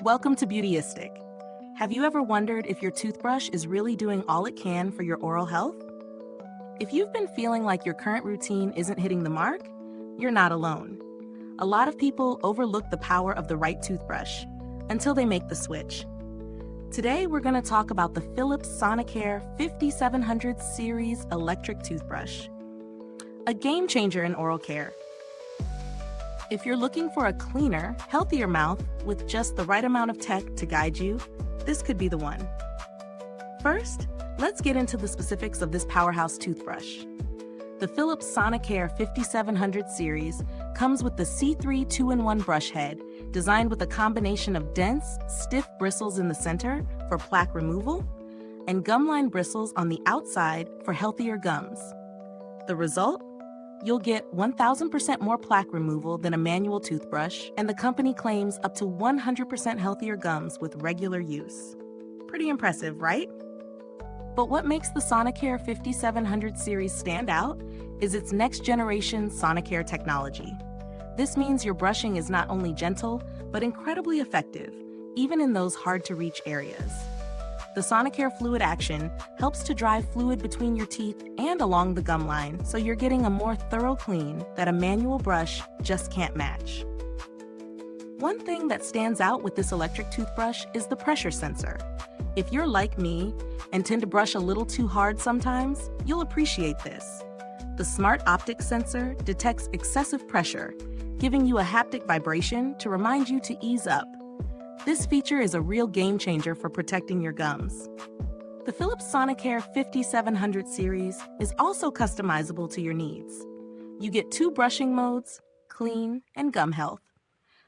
Welcome to Beautyistic. Have you ever wondered if your toothbrush is really doing all it can for your oral health? If you've been feeling like your current routine isn't hitting the mark, you're not alone. A lot of people overlook the power of the right toothbrush until they make the switch. Today, we're going to talk about the Philips Sonicare 5700 Series Electric Toothbrush, a game changer in oral care. If you're looking for a cleaner, healthier mouth with just the right amount of tech to guide you, this could be the one. First, let's get into the specifics of this powerhouse toothbrush. The Philips Sonicare 5700 series comes with the C3 2-in-1 brush head, designed with a combination of dense, stiff bristles in the center for plaque removal and gum-lined bristles on the outside for healthier gums. The result? You'll get 1,000% more plaque removal than a manual toothbrush, and the company claims up to 100% healthier gums with regular use. Pretty impressive, right? But what makes the Sonicare 5700 series stand out is its next-generation Sonicare technology. This means your brushing is not only gentle, but incredibly effective, even in those hard-to-reach areas. The Sonicare Fluid Action helps to drive fluid between your teeth and along the gum line, so you're getting a more thorough clean that a manual brush just can't match. One thing that stands out with this electric toothbrush is the pressure sensor. If you're like me and tend to brush a little too hard sometimes, you'll appreciate this. The Smart Optic sensor detects excessive pressure, giving you a haptic vibration to remind you to ease up. This feature is a real game changer for protecting your gums. The Philips Sonicare 5700 series is also customizable to your needs. You get 2 brushing modes, clean and gum health,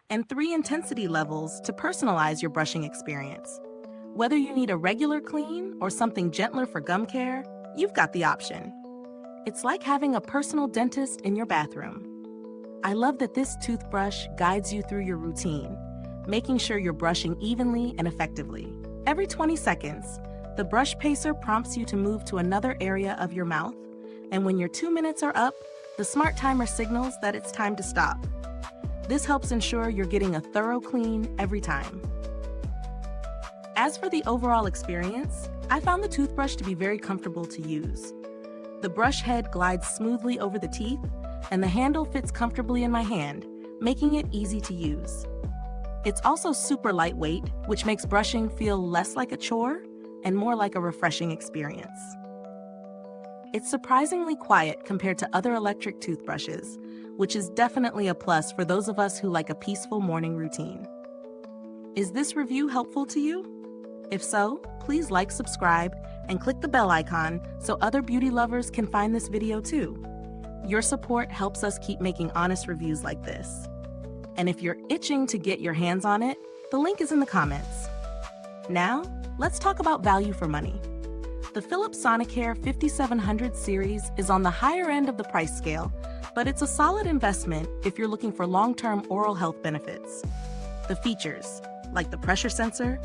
and 3 intensity levels to personalize your brushing experience. Whether you need a regular clean or something gentler for gum care, you've got the option. It's like having a personal dentist in your bathroom. I love that this toothbrush guides you through your routine, making sure you're brushing evenly and effectively. Every 20 seconds, the BrushPacer prompts you to move to another area of your mouth, and when your 2 minutes are up, the SmarTimer signals that it's time to stop. This helps ensure you're getting a thorough clean every time. As for the overall experience, I found the toothbrush to be very comfortable to use. The brush head glides smoothly over the teeth, and the handle fits comfortably in my hand, making it easy to use. It's also super lightweight, which makes brushing feel less like a chore and more like a refreshing experience. It's surprisingly quiet compared to other electric toothbrushes, which is definitely a plus for those of us who like a peaceful morning routine. Is this review helpful to you? If so, please like, subscribe, and click the bell icon so other beauty lovers can find this video too. Your support helps us keep making honest reviews like this. And if you're itching to get your hands on it, the link is in the comments. Now, let's talk about value for money. The Philips Sonicare 5700 series is on the higher end of the price scale, but it's a solid investment if you're looking for long-term oral health benefits. The features, like the pressure sensor,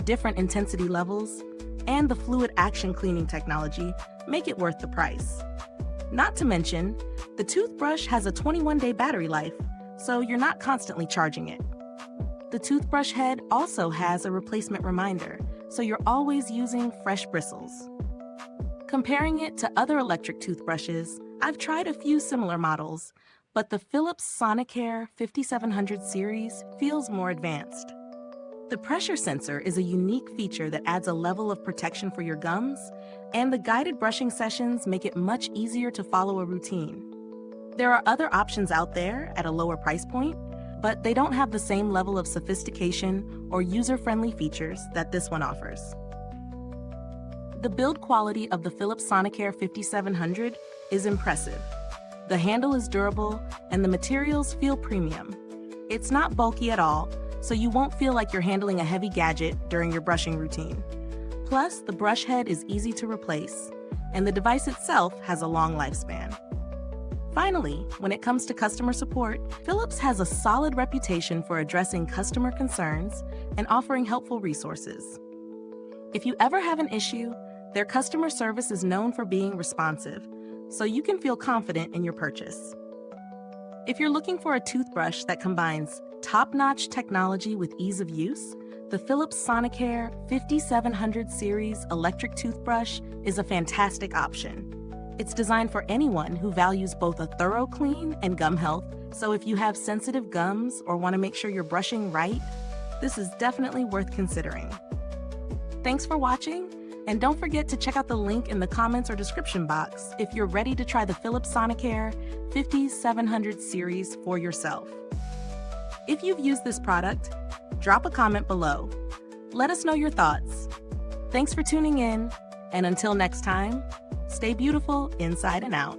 different intensity levels, and the fluid action cleaning technology, make it worth the price. Not to mention, the toothbrush has a 21-day battery life, so you're not constantly charging it. The toothbrush head also has a replacement reminder, so you're always using fresh bristles. Comparing it to other electric toothbrushes, I've tried a few similar models, but the Philips Sonicare 5700 series feels more advanced. The pressure sensor is a unique feature that adds a level of protection for your gums, and the guided brushing sessions make it much easier to follow a routine. There are other options out there at a lower price point, but they don't have the same level of sophistication or user-friendly features that this one offers. The build quality of the Philips Sonicare 5700 is impressive. The handle is durable, and the materials feel premium. It's not bulky at all, so you won't feel like you're handling a heavy gadget during your brushing routine. Plus, the brush head is easy to replace, and the device itself has a long lifespan. Finally, when it comes to customer support, Philips has a solid reputation for addressing customer concerns and offering helpful resources. If you ever have an issue, their customer service is known for being responsive, so you can feel confident in your purchase. If you're looking for a toothbrush that combines top-notch technology with ease of use, The Philips Sonicare 5700 Series Electric Toothbrush is a fantastic option. It's designed for anyone who values both a thorough clean and gum health, so if you have sensitive gums or want to make sure you're brushing right, this is definitely worth considering. Thanks for watching, and don't forget to check out the link in the comments or description box if you're ready to try the Philips Sonicare 5700 Series for yourself. If you've used this product, drop a comment below. Let us know your thoughts. Thanks for tuning in, and until next time, stay beautiful inside and out.